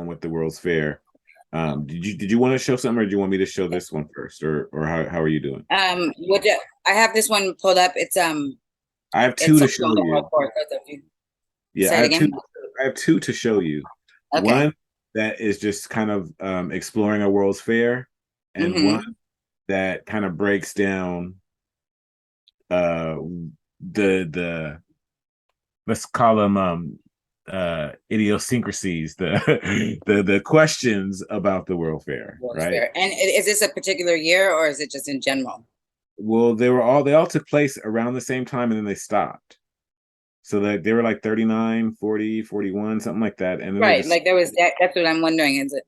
going with the World's Fair. Did you want to show something, or do you want me to show this one first, or how are you doing? I have this one pulled up. I have two It's to something show on the you. report. If you Yeah, say it again. I have two to show you. Okay. One that is just kind of exploring a World's Fair, and Mm-hmm. one that kind of breaks down uh the let's call them idiosyncrasies, the questions about the World Fair, World's right? Fair. And is this a particular year or is it just in general? Well, they all took place around the same time, and then they stopped. So that they were like 39, 40, 41, something like that. And then they Right. just Like there was that. That's what I'm wondering. Is it?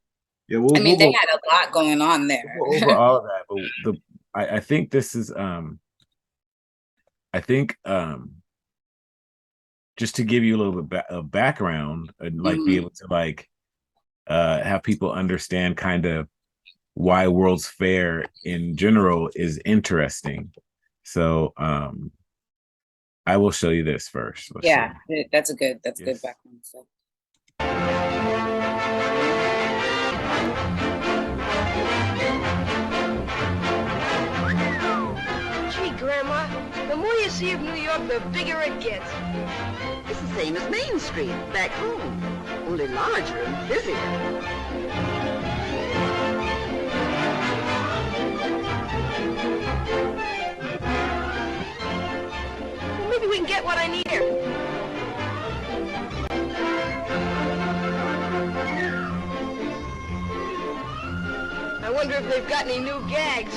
yeah, I we'll mean, they go had a lot going on we'll go over there. all of that. But I think this is I think just to give you a little bit of background and like be Hmm. able to like have people understand kind of why World's Fair in general is interesting. So I will show you this first. Let's see. Yeah, that's good Yes. background stuff. Gee, Grandma, the more you see of New York, the bigger it gets. It's the same as Main Street, back home, only larger and busier. Well, maybe we can get what I need here. I wonder if they've got any new gags.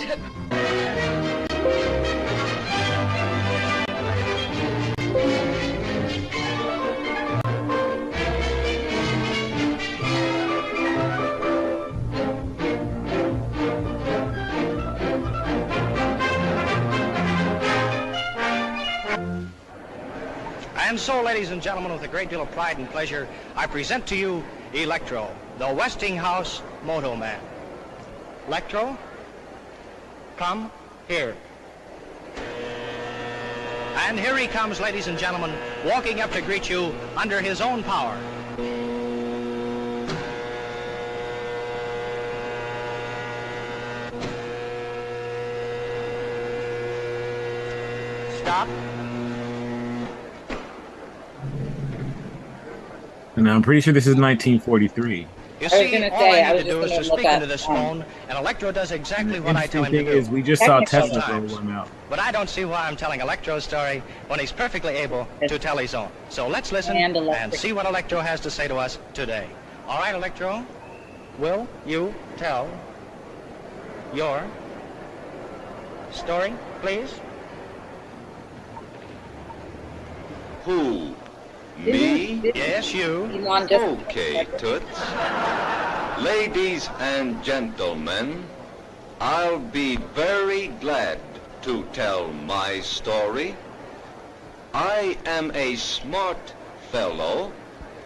And so, ladies and gentlemen, with a great deal of pride and pleasure, I present to you Electro, the Westinghouse Moto Man. Electro, come here. And here he comes, ladies and gentlemen, walking up to greet you under his own power. Stop. And I'm pretty sure this is 1943. You I was see, gonna all say, I I need was to do just is to gonna look speak into up, this phone, and Electro does exactly And the what I tell him interesting to thing do. is we just saw Technical Tesla sometimes. roll one out. But I don't see why I'm telling Electro's story when he's perfectly able to tell his own. So let's listen And and electric. see what Electro has to say to us today. All right, Electro, will you tell your story, please? Who? Me? Yes, you. Elon just Okay, Toots. Ladies and gentlemen, I'll be very glad to tell my story. I am a smart fellow,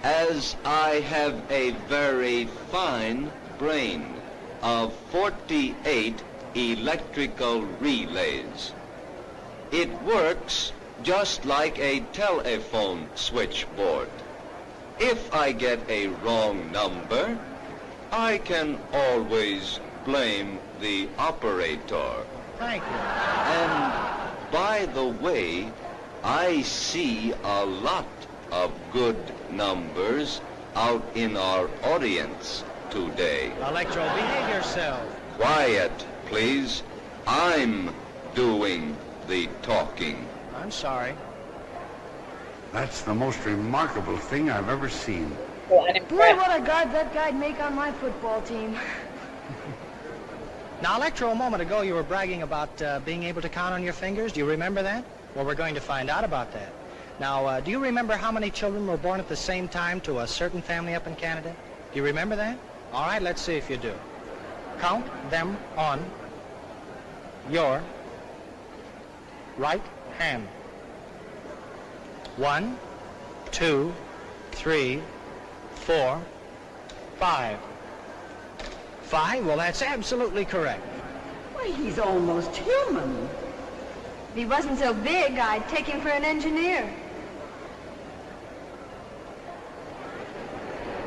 as I have a very fine brain of 48 electrical relays. It works just like a telephone switchboard. If I get a wrong number, I can always blame the operator. Thank you. And by the way, I see a lot of good numbers out in our audience today. Electro, behave yourself. Quiet, please. I'm doing the talking. I'm sorry. That's the most remarkable thing I've ever seen. so Boy, unimpressed. what a guard that guy'd make on my football team. Now, Electro, a moment ago you were bragging about being able to count on your fingers. Do you remember that? Well, we're going to find out about that. Now, do you remember how many children were born at the same time to a certain family up in Canada? Do you remember that? All right, let's see if you do. Count them on your right hand. 1, 2, 3, 4, 5. 5? Well, that's absolutely correct. Why, he's almost human. If he wasn't so big, I'd take him for an engineer.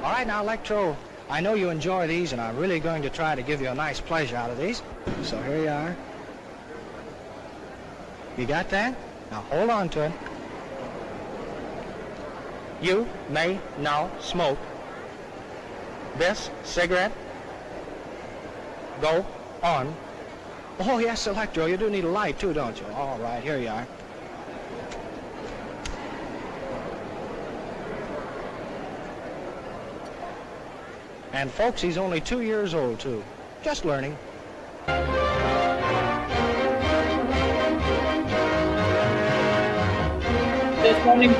All right, now, Electro, I know you enjoy these, and I'm really going to try to give you a nice pleasure out of these. So here you are. You got that? Now hold on to it. You may now smoke this cigarette. Go on. Oh, yes, Electro, you do need a light, too, don't you? All right, here you are. And, folks, he's only 2 years old, too. Just learning. Just learning.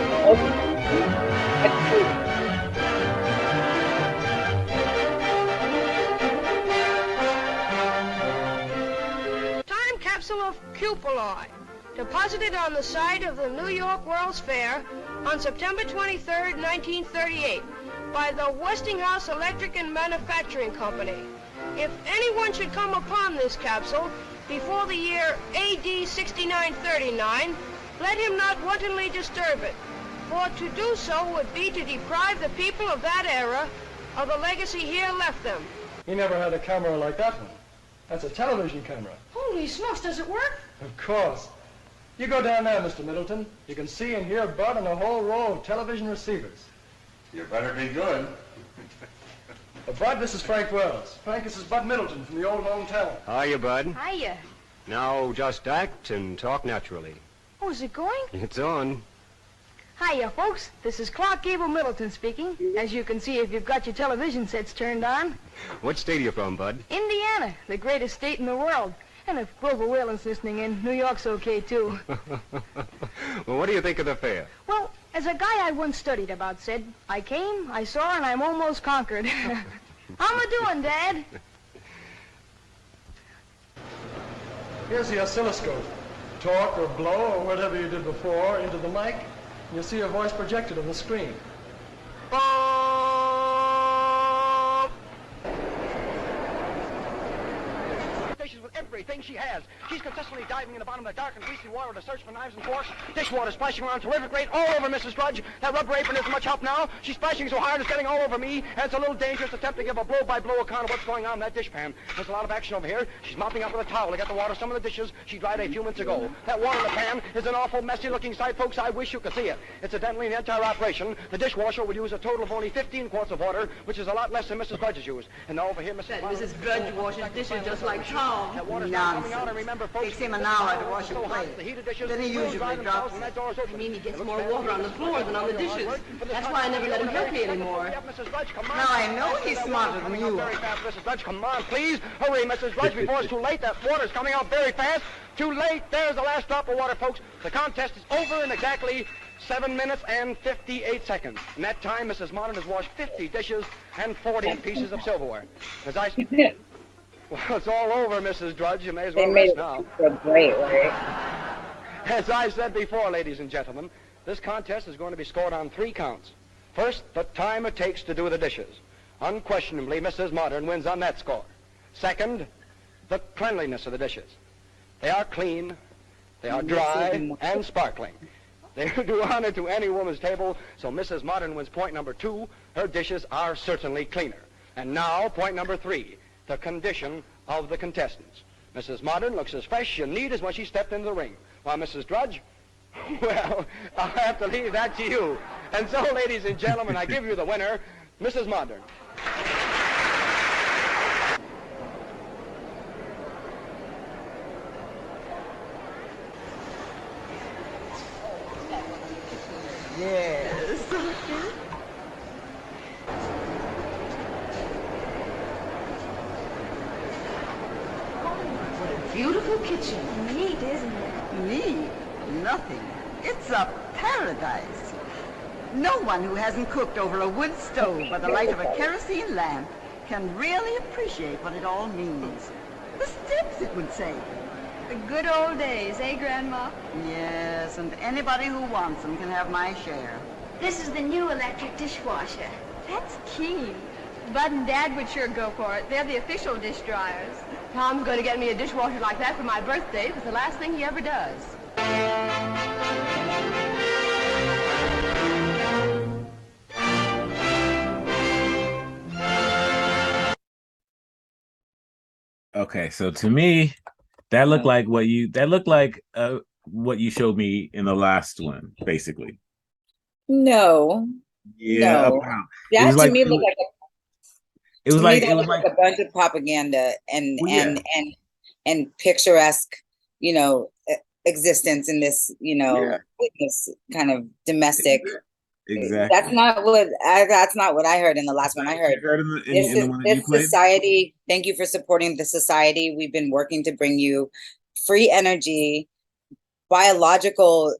Time capsule of cupuli, deposited on the site of the New York World's Fair on September 23rd, 1938, by the Westinghouse Electric and Manufacturing Company. If anyone should come upon this capsule before the year AD 6939, let him not wantonly disturb it, for to do so would be to deprive the people of that era of the legacy here left them. He never had a camera like that one. That's a television camera. Holy smokes, does it work? Of course. You go down there, Mr. Middleton. You can see and hear Bud on a whole row of television receivers. You better be good. Bud, this is Frank Wells. Frank, this is Bud Middleton from the old hometown. Hiya, Bud. Hiya. Now just act and talk naturally. Oh, is it going? It's on. Hiya, folks. This is Clark Gable Middleton speaking. As you can see if you've got your television sets turned on. What state are you from, Bud? Indiana, the greatest state in the world. And if Grover Whalen's listening in, New York's okay, too. Well, what do you think of the fair? Well, as a guy I once studied about said, I came, I saw, and I'm almost conquered. How am I doing, Dad? Here's the oscilloscope. Talk or blow or whatever you did before into the mic, and you'll see your voice projected on the screen. With everything she has. She's consistently diving in the bottom of the dark and greasy water to search for knives and forks. Dishwater splashing around terrific rate all over Mrs. Drudge. That rubber apron isn't much help now. She's splashing so hard it's getting all over me, and it's a little dangerous to attempt to give a blow-by-blow account of what's going on in that dishpan. There's a lot of action over here. She's mopping up with a towel to get the water some of the dishes she dried a few minutes ago. That water in the pan is an awful messy-looking sight, folks. I wish you could see it. Incidentally, in the entire operation, the dishwasher would use a total of only 15 quarts of water, which is a lot less than Mrs. Drudge's used. And now over here, Mrs. Drudge washes dishes just like Tom. That water's Nonsense. coming out, and remember, folks, Takes him an hour to wash a plate. Then he usually drops it. I mean, he gets more water on the floor than on the dishes. That's why I never let him help me anymore. Now I know he's smarter than you are. Very fast, Mrs. Drudge, come on, please. Hurry, Mrs. Drudge, before it's too late. That water's coming out very fast. Too late. There's the last drop of water, folks. The contest is over in exactly 7 minutes and 58 seconds. In that time, Mrs. Modern has washed 50 dishes and 40 pieces of silverware. As I... Well, it's all over, Mrs. Drudge. You may as well rest now. Great, right? As I said before, ladies and gentlemen, this contest is going to be scored on 3 counts. First, the time it takes to do the dishes. Unquestionably, Mrs. Modern wins on that score. Second, the cleanliness of the dishes. They are clean, they are dry, and sparkling. They do honor to any woman's table, so Mrs. Modern wins point number 2. Her dishes are certainly cleaner. And now, point number 3. The condition of the contestants. Mrs. Modern looks as fresh and neat as when she stepped into the ring. While Mrs. Drudge, well, I'll have to leave that to you. And so, ladies and gentlemen, I give you the winner, Mrs. Modern. Yes. Beautiful kitchen. Neat, isn't it? Neat? Nothing. It's a paradise. No one who hasn't cooked over a wood stove by the light of a kerosene lamp can really appreciate what it all means. The steps, it would say. The good old days, eh, Grandma? Yes, and anybody who wants them can have my share. This is the new electric dishwasher. That's keen. Bud and Dad would sure go for it. They're the official dish dryers. Tom's going to get me a dishwasher like that for my birthday. It's the last thing he ever does. Okay, so to me, that looked like what you showed me in the last one, basically. No, Yeah, no. about it was That to like me looked like it was to me like it that was looked like like a bunch of propaganda and well, yeah, and picturesque, existence in this, yeah, this kind of domestic. exactly. That's not what I heard in the last one. I You heard heard in the one that you this played? society. Thank you for supporting the society. We've been working to bring you free energy, biological,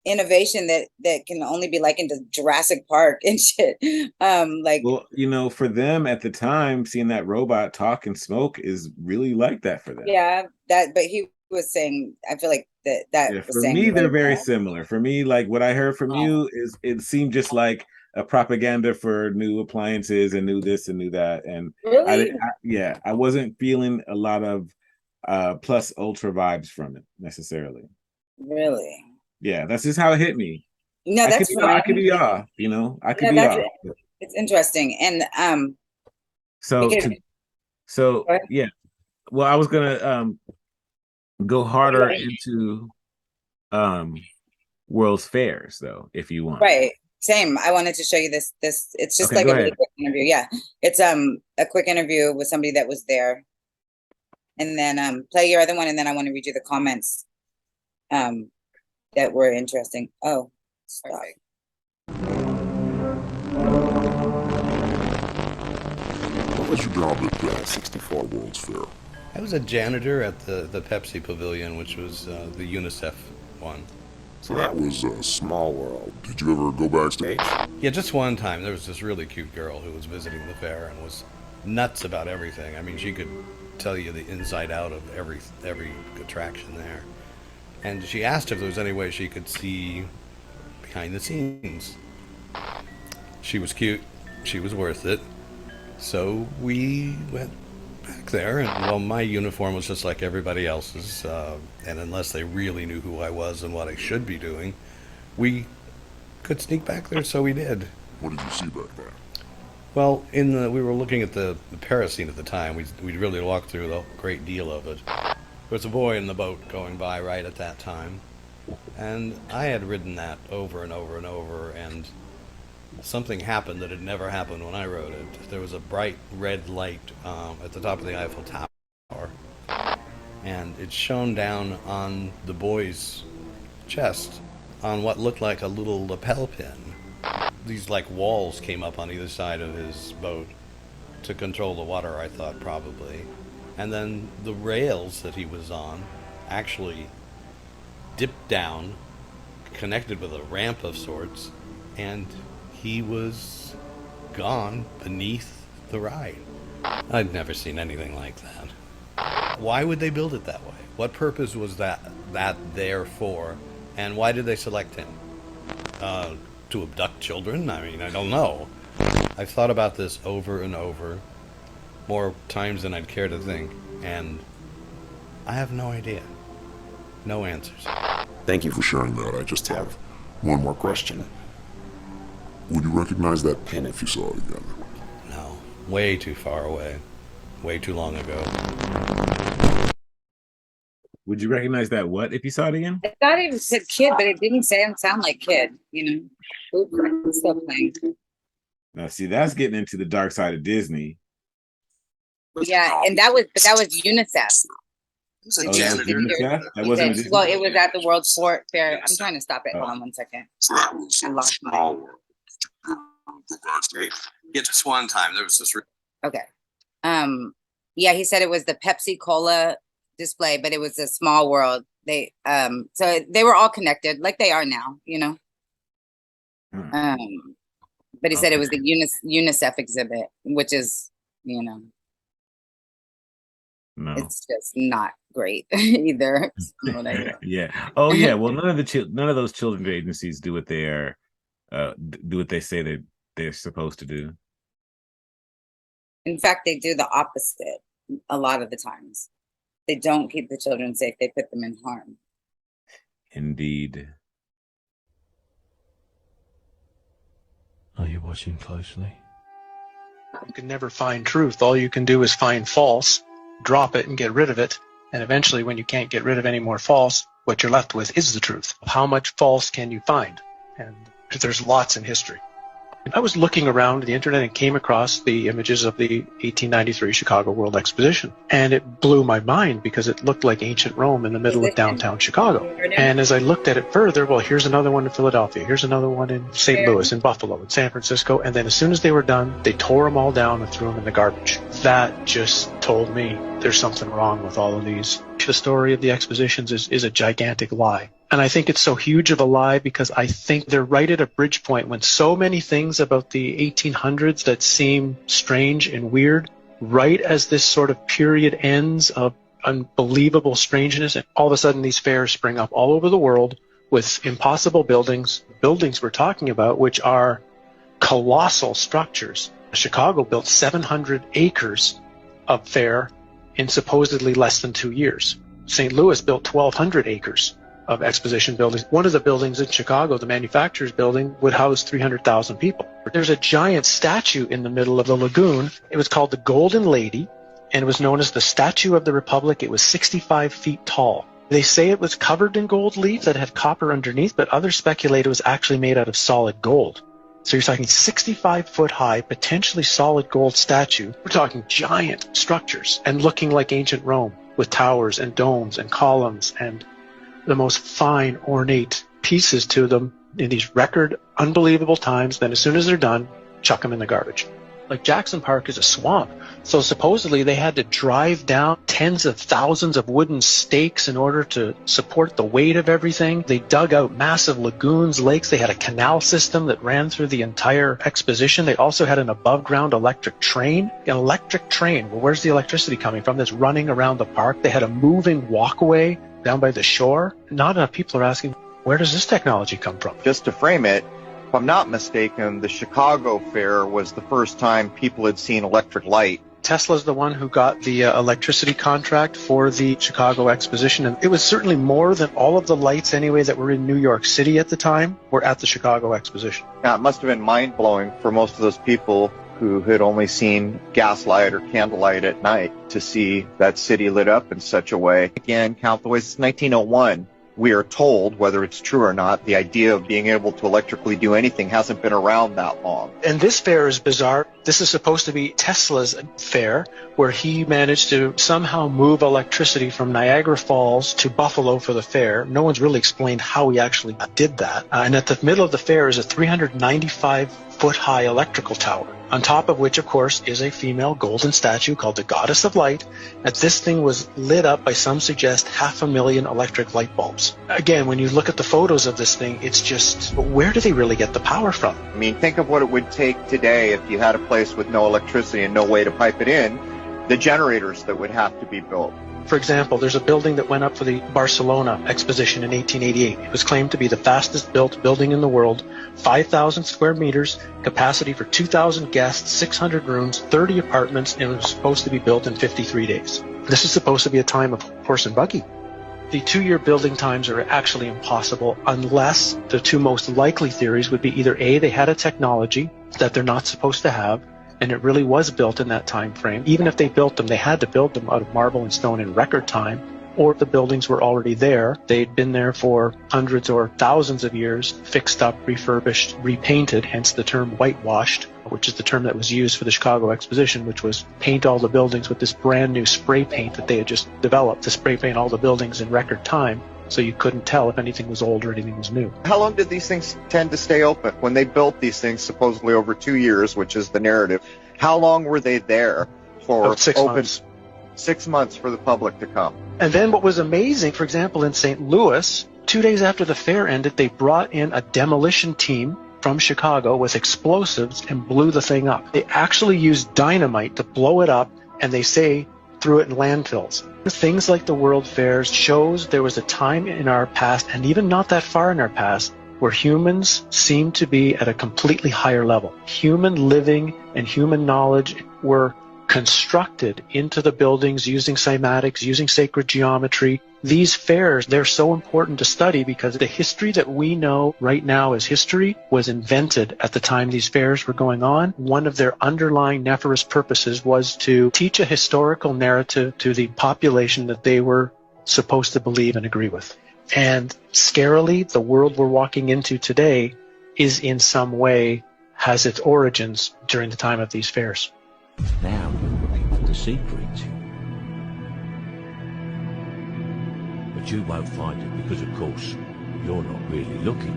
innovation that can only be likened to Jurassic Park and shit. Like, Well, for them at the time, seeing that robot talk and smoke is really like that for them. yeah, but he was saying, I feel like that Yeah, was for saying me, they're way very more. similar. For me, like what I heard from you is it seemed just like a propaganda for new appliances and new this and new that. And Really? yeah, I wasn't feeling a lot of plus ultra vibes from it necessarily. Really? Yeah, that's just how it hit me. No, that's I could fine. be off, I could Yeah, be off. it's interesting. And So because to so yeah, well, I was gonna go harder into um World's Fairs though, if you want. right. Same. I wanted to show you this it's just Okay, like go a really ahead. quick interview. Yeah. It's a quick interview with somebody that was there. And then play your other one, and then I want to read you the comments um that were interesting. Oh, stop. What was your job at the 64 World's Fair? I was a janitor at the Pepsi Pavilion, which was the Unicef one. So that was a small world. Did you ever go backstage? Yeah, just one time. There was this really cute girl who was visiting the fair and was nuts about everything. I mean, she could tell you the inside out of every attraction there. And she asked if there was any way she could see behind the scenes. She was cute. She was worth it. So we went back there, and well, my uniform was just like everybody else's, and unless they really knew who I was and what I should be doing, we could sneak back there, so we did. What did you see back there? Well, we were looking at the Paris scene at the time. We really walked through a great deal of it. There was a boy in the boat going by right at that time, and I had ridden that over and over and over, and something happened that had never happened when I rode it. There was a bright red light at the top of the Eiffel Tower, and it shone down on the boy's chest on what looked like a little lapel pin. These like walls came up on either side of his boat to control the water, I thought, probably. And then the rails that he was on actually dipped down, connected with a ramp of sorts, and he was gone beneath the ride. I'd never seen anything like that. Why would they build it that way? What purpose was that there for? And why did they select him? To abduct children? I mean, I don't know. I've thought about this over and over, more times than I'd care to think, and I have no idea. No answers. Thank you for sharing that. I just have one more question. Would you recognize that pin if you saw it again? No. Way too far away. Way too long ago. Would you recognize that what if you saw it again? I thought it said kid, but it didn't sound like kid, Oops, still playing. Now, see, that's getting into the dark side of Disney. Yeah, and that was UNICEF. That was UNICEF? That wasn't a Disney? Well, it was at the World Sport Fair. I'm trying to stop it. Hold on 1 second. I lost my. Yeah, just one time. There was this. Okay. Yeah, he said it was the Pepsi Cola display, but it was a small world. So they were all connected, like they are now, But he said it was the UNICEF exhibit, which is, No. it's just not great either. Yeah. Oh, yeah. Well, none of those children's agencies do what they say that they're supposed to do. In fact, they do the opposite a lot of the times. They don't keep the children safe. They put them in harm. Indeed. Are you watching closely? You can never find truth. All you can do is find false, drop it and get rid of it. And eventually, when you can't get rid of any more false, what you're left with is the truth. How much false can you find? And there's lots in history. I was looking around the internet and came across the images of the 1893 Chicago World Exposition. And it blew my mind because it looked like ancient Rome in the middle of downtown Chicago. And as I looked at it further, well, here's another one in Philadelphia. Here's another one in St. Louis, in Buffalo, in San Francisco. And then as soon as they were done, they tore them all down and threw them in the garbage. That just told me there's something wrong with all of these. The story of the expositions is a gigantic lie. And I think it's so huge of a lie because I think they're right at a bridge point when so many things about the 1800s that seem strange and weird, right as this sort of period ends of unbelievable strangeness, and all of a sudden these fairs spring up all over the world with impossible buildings we're talking about, which are colossal structures. Chicago built 700 acres of fair in supposedly less than 2 years. St. Louis built 1,200 acres of exposition buildings. One of the buildings in Chicago, the manufacturer's building, would house 300,000 people. There's a giant statue in the middle of the lagoon. It was called the Golden Lady, and it was known as the Statue of the Republic. It was 65 feet tall. They say it was covered in gold leaf that had copper underneath, but others speculate it was actually made out of solid gold. So you're talking 65-foot high, potentially solid gold statue. We're talking giant structures and looking like ancient Rome with towers and domes and columns and the most fine, ornate pieces to them in these record, unbelievable times. Then as soon as they're done, chuck them in the garbage. Like Jackson Park is a swamp, so supposedly they had to drive down tens of thousands of wooden stakes in order to support the weight of everything. They dug out massive lagoons, lakes. They had a canal system that ran through the entire exposition. They also had an above-ground electric train. An electric train, well, where's the electricity coming from? That's running around the park. They had a moving walkway down by the shore. Not enough people are asking, where does this technology come from? Just to frame it, if I'm not mistaken, the Chicago Fair was the first time people had seen electric light. Tesla's the one who got the electricity contract for the Chicago Exposition, and it was certainly more than all of the lights anyway that were in New York City at the time were at the Chicago Exposition. Now, it must have been mind-blowing for most of those people who had only seen gaslight or candlelight at night to see that city lit up in such a way. Again, count the ways, it's 1901. We are told, whether it's true or not, the idea of being able to electrically do anything hasn't been around that long. And this fair is bizarre. This is supposed to be Tesla's fair, where he managed to somehow move electricity from Niagara Falls to Buffalo for the fair. No one's really explained how he actually did that. And at the middle of the fair is a 395-foot-high electrical tower, on top of which, of course, is a female golden statue called the Goddess of Light. And this thing was lit up by, some suggest, 500,000 electric light bulbs. Again, when you look at the photos of this thing, it's just, where do they really get the power from? I mean, think of what it would take today if you had a place with no electricity and no way to pipe it in, the generators that would have to be built. For example, there's a building that went up for the Barcelona Exposition in 1888. It was claimed to be the fastest built building in the world, 5,000 square meters, capacity for 2,000 guests, 600 rooms, 30 apartments, and it was supposed to be built in 53 days. This is supposed to be a time of horse and buggy. The 2-year building times are actually impossible unless the two most likely theories would be either A, they had a technology that they're not supposed to have, and it really was built in that time frame. Even if they built them, they had to build them out of marble and stone in record time, or the buildings were already there. They'd been there for hundreds or thousands of years, fixed up, refurbished, repainted, hence the term whitewashed, which is the term that was used for the Chicago Exposition, which was paint all the buildings with this brand new spray paint that they had just developed to spray paint all the buildings in record time, so you couldn't tell if anything was old or anything was new. How long did these things tend to stay open? When they built these things supposedly over 2 years, which is the narrative, how long were they there for? About 6 months. 6 months for the public to come. And then what was amazing, for example, in St. Louis, 2 days after the fair ended, they brought in a demolition team from Chicago with explosives and blew the thing up. They actually used dynamite to blow it up, and they say threw it in landfills. Things like the World Fairs shows there was a time in our past, and even not that far in our past, where humans seemed to be at a completely higher level. Human living and human knowledge were constructed into the buildings using cymatics, using sacred geometry. These fairs, they're so important to study because the history that we know right now as history was invented at the time these fairs were going on. One of their underlying nefarious purposes was to teach a historical narrative to the population that they were supposed to believe and agree with. And scarily, the world we're walking into today is in some way has its origins during the time of these fairs. Now you're looking for the secret. But you won't find it because, of course, you're not really looking.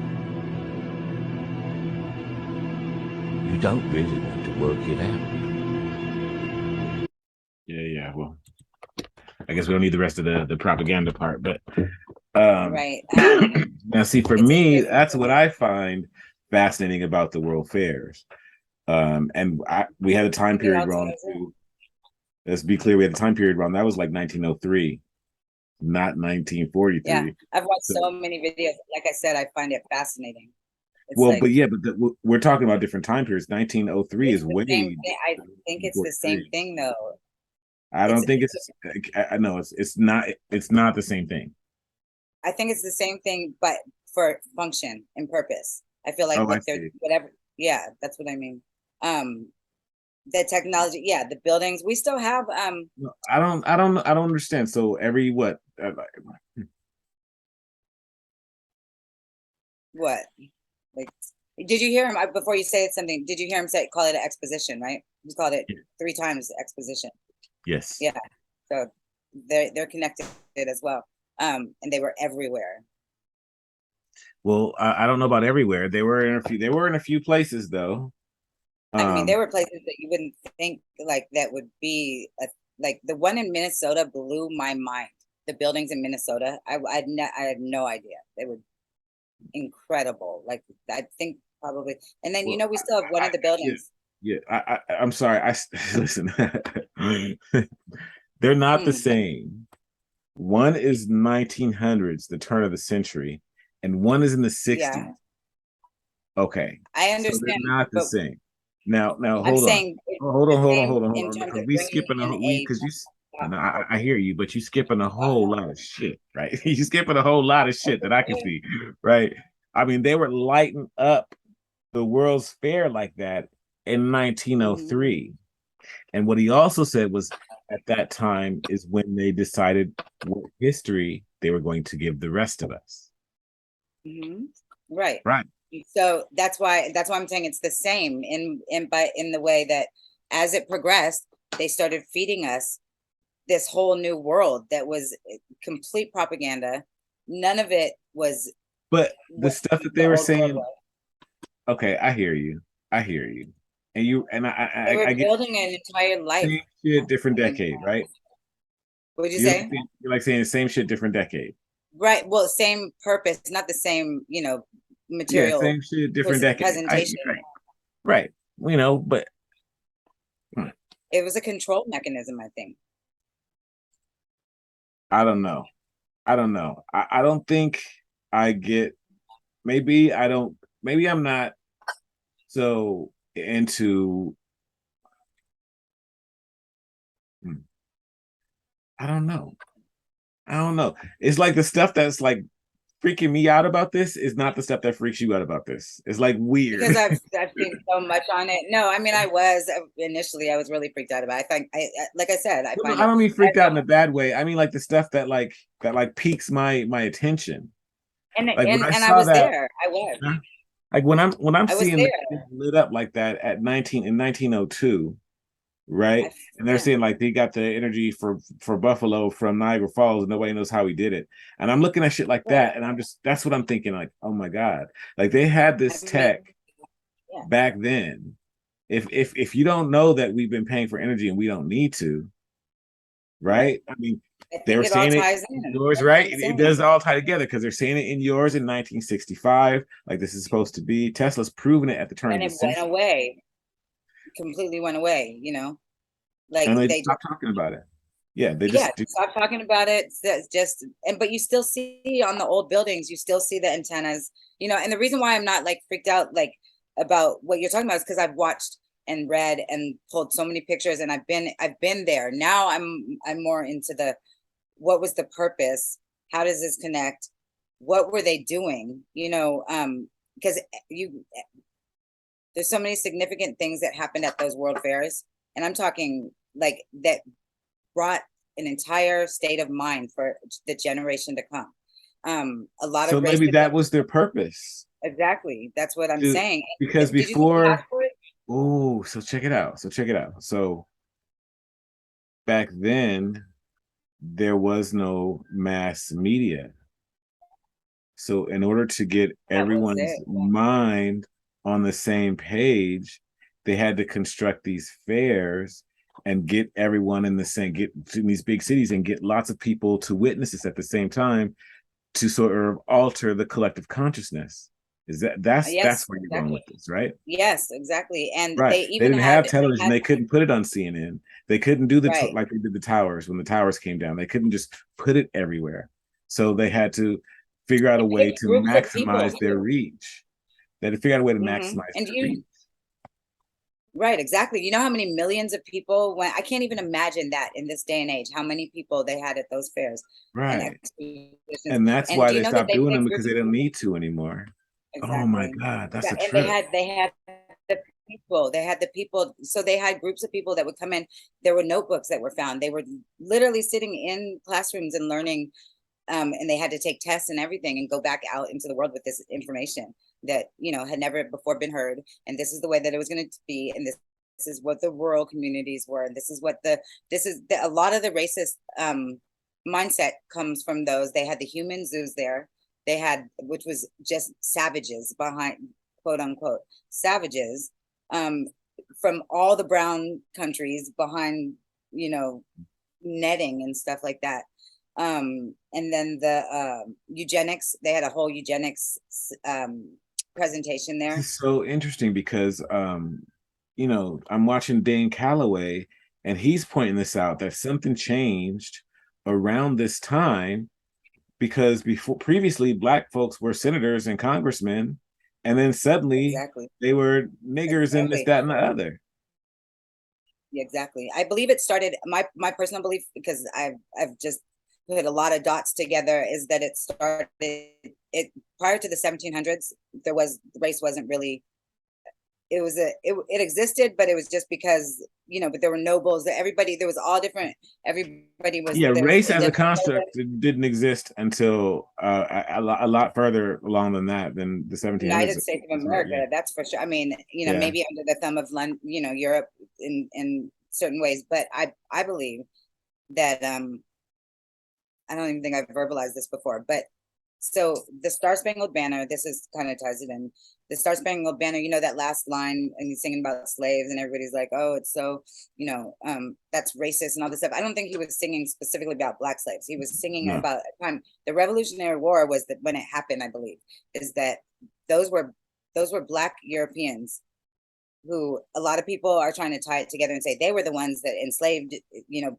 You don't really want to work it out. Yeah. Well, I guess we don't need the rest of the propaganda part, but right. Now, see, for me, that's what I find fascinating about the World Fairs. And we had a time period wrong too. Let's be clear, we had a time period wrong. That was like 1903, not 1943. Yeah, I've watched so many videos. Like I said, I find it fascinating. It's well, but we're talking about different time periods. 1903 is way. I think it's the same thing, though. I don't think it's. I know it's not. It's not the same thing. I think it's the same thing, but for function and purpose. I feel like whatever. Yeah, that's what I mean. The technology, the buildings. We still have. No, I don't understand. So every what? What? Like, did you hear him before you say something? Did you hear him call it an exposition? Right? He called it 3 times exposition. Yes. Yeah. So they're connected as well. And they were everywhere. Well, I don't know about everywhere. They were in a few places though. I mean, there were places that you wouldn't think like that would be like the one in Minnesota blew my mind. The buildings in Minnesota, I had no idea. They were incredible. Like I think probably, and then we still have one of the buildings. I'm sorry. Listen. They're not the same. One is 1900s, the turn of the century, and one is in the 60s. Yeah. Okay, I understand. So they're not the same. Now, hold on. Hold on. Because we skipping I hear you, but you skipping a whole lot of shit, right? You skipping a whole lot of shit that I can see, right? I mean, they were lighting up the World's Fair like that in 1903. And what he also said was at that time is when they decided what history they were going to give the rest of us. Right. Right. So that's why I'm saying it's the same in the way that as it progressed, they started feeding us this whole new world that was complete propaganda. None of it was. But the stuff that they were saying. Okay, I hear you. And I get building an entire life. Same shit, different decade, right? What would you say? You're like saying the same shit, different decade. Right. Well, same purpose, not the same, material. Yeah, same shit, different decade. Presentation. Right. But it was a control mechanism, I think. I don't know. I don't think I get. Maybe I'm not so into. I don't know. It's like the stuff that's like freaking me out about this is not the stuff that freaks you out about this. It's like weird. Because I've seen so much on it. No, I mean, I was really freaked out about it. I think like I said, I don't mean freaked out in a bad way. I mean like the stuff that piques my attention. And I was there. I was. Like when I'm seeing it lit up like that in 1902. Right. And they're saying like they got the energy for Buffalo from Niagara Falls and nobody knows how he did it. And I'm looking at shit like that. And that's what I'm thinking, like, oh my God, like they had this tech back then. If you don't know that we've been paying for energy and we don't need to, right? I mean, they were saying it in yours, right? It does all tie together because they're saying it in yours in 1965, like this is supposed to be. Tesla's proven it at the turn of the century. And it went away. Completely went away, like and they stopped talking about it. They stopped talking about it. But you still see on the old buildings, you still see the antennas, and the reason why I'm not like freaked out like about what you're talking about is because I've watched and read and pulled so many pictures, and I've been there. Now I'm more into the, what was the purpose? How does this connect? What were they doing? Because there's so many significant things that happened at those world fairs, and I'm talking like that brought an entire state of mind for the generation to come. A lot So of maybe racism. that was their purpose. Exactly. That's what I'm To- saying. Because Did you see the before, passport? oh, so check it out. So back then, there was no mass media. So in order to get That was everyone's it. mind on the same page, they had to construct these fairs and get everyone in the same, get to these big cities and get lots of people to witness this at the same time to sort of alter the collective consciousness. Is that's Yes, where you're going exactly. with this, right? Yes, exactly. And Right. they They even didn't have had, television. They couldn't put it on CNN. They couldn't do right. like they did the towers when the towers came down. They couldn't just put it everywhere. So they had to figure out a way Pick to groups of people maximize their too. reach. They had to figure out a way to hmm maximize And their you, reach. right, exactly. You know how many millions of people went? I can't even imagine that in this day and age, how many people they had at those fairs and Right. expositions. And that's And why do you they know that stopped they doing them picked because groups they of don't people? need to anymore. Oh my Exactly. God, that's a And trip. they had the people, so they had groups of people that would come in. There were notebooks that were found. They were literally sitting in classrooms and learning, and they had to take tests and everything and go back out into the world with this information that had never before been heard. And this is the way that it was going to be. And this is what the rural communities were. And this is a lot of the racist mindset comes from those. They had the human zoos there. They had, which was just savages behind, quote unquote, savages from all the brown countries behind, netting and stuff like that. And then the eugenics, they had a whole eugenics presentation This there. is so interesting because I'm watching Dane Calloway and he's pointing this out that something changed around this time because previously black folks were senators and congressmen, and then suddenly Exactly. they were niggers and this, Exactly. that, and the other. Exactly. I believe it started, my personal belief, because I've just put a lot of dots together, is that it started it prior to the 1700s. Race wasn't really, it existed, but it was just because, but there were nobles, that everybody, there was all different, everybody was, Yeah, there was race as a construct didn't exist until a lot further along than that, than the 1700s. United States of America, Yeah. that's for sure. I mean, Yeah. maybe under the thumb of London, Europe in certain ways, but I believe that I don't even think I've verbalized this before, but so the Star Spangled Banner, this is kind of ties it in. The Star Spangled Banner, that last line, and he's singing about slaves, and everybody's like, oh, it's so, that's racist and all this stuff. I don't think he was singing specifically about black slaves. He was singing No. about time. The Revolutionary War was that when it happened, I believe, is that those were black Europeans who a lot of people are trying to tie it together and say they were the ones that enslaved,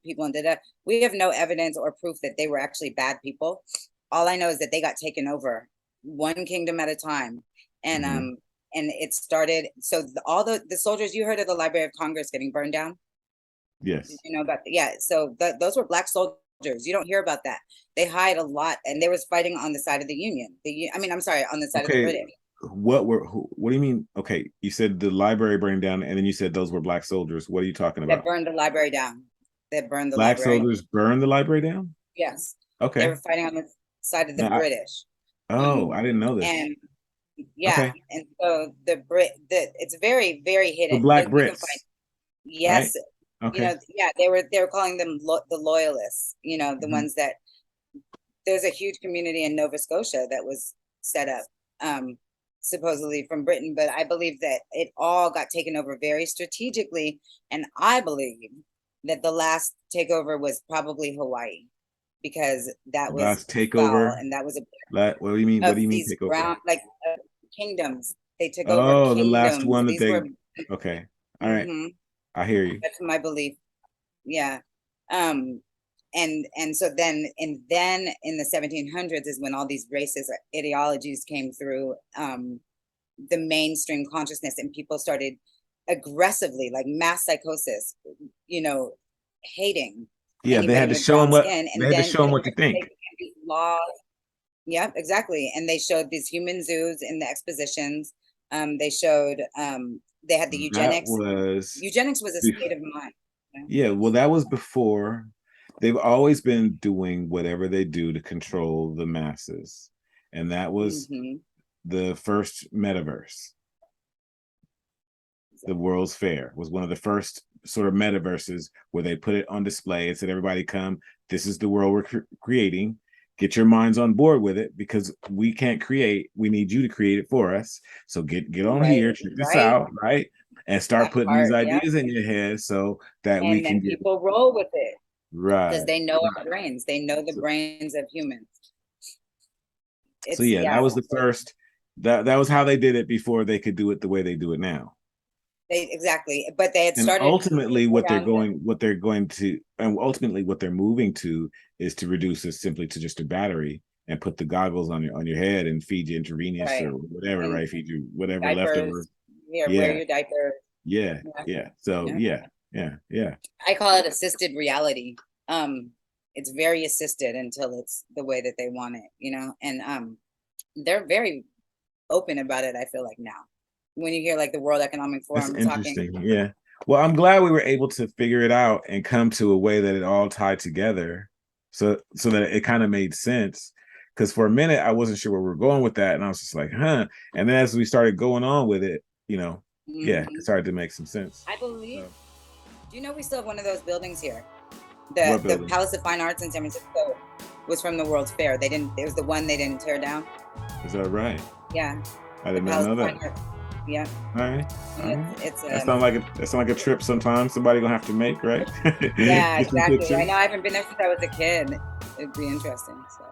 people and da. We have no evidence or proof that they were actually bad people. All I know is that they got taken over one kingdom at a time. And and it started, so all the soldiers, you heard of the Library of Congress getting burned down? Yes. You know about so those were black soldiers. You don't hear about that. They hide a lot, and they was fighting on the side of the Union. I'm sorry, on the side of the British. What do you mean? Okay, you said the library burned down, and then you said those were black soldiers. What are you talking about? That burned the library down. That burned the Black library. soldiers burned the library down? Yes. Okay. They were fighting on the side of the British. I didn't know this. And and so it's very, very hidden. The Black Brits. Yes. Right? Okay. They were calling them the loyalists, the ones that, there's a huge community in Nova Scotia that was set up, supposedly from Britain, but I believe that it all got taken over very strategically. And I believe that the last takeover was probably Hawaii, because that was last takeover, and that was what do you mean? What do you mean takeover? Brown, kingdoms. They took over. Oh, the kingdoms. last one that These they. were, Okay, all right. I hear you. That's my belief. Yeah. And so then in the 1700s is when all these racist ideologies came through the mainstream consciousness, and people started aggressively, like mass psychosis, hating Yeah, they anybody had to with show them brown what skin. they And had to then show them what to they think. became these laws. Yep, exactly. And they showed these human zoos in the expositions. They showed they had the That eugenics. was Eugenics was a state of mind. Yeah, well, that was before. They've always been doing whatever they do to control the masses. And that was the first metaverse. The World's Fair was one of the first sort of metaverses where they put it on display and said, everybody come, this is the world we're creating. Get your minds on board with it because we can't create. We need you to create it for us. So get on here, check this out, right? And start putting these ideas in your head so that we And can then get people roll with it. right. Because they know our brains. They know the brains of humans. So yeah, that was the first. That was how they did it before they could do it the way they do it now. Exactly, but they had And started. ultimately, what they're moving to is to reduce it simply to just a battery and put the goggles on your head and feed you intravenous or whatever, right? Feed you whatever diapers, leftover. Wear your diaper. Yeah. So yeah. I call it assisted reality. It's very assisted until it's the way that they want it, and they're very open about it. I feel like now, when you hear like the World Economic Forum interesting. Yeah. Well, I'm glad we were able to figure it out and come to a way that it all tied together, so that it kind of made sense. Because for a minute I wasn't sure where we were going with that, and I was just like, huh. And then as we started going on with it, yeah, it started to make some sense. I believe. Do you know we still have one of those buildings here? The Palace of Fine Arts in San Francisco was from the World's Fair. They didn't. It was the one they didn't tear down. Is that right? Yeah. I did not know that. Yeah. All right. It's that sounds like a trip sometime somebody gonna have to make, right? Yeah, exactly. I know I haven't been there since I was a kid. It'd be interesting. So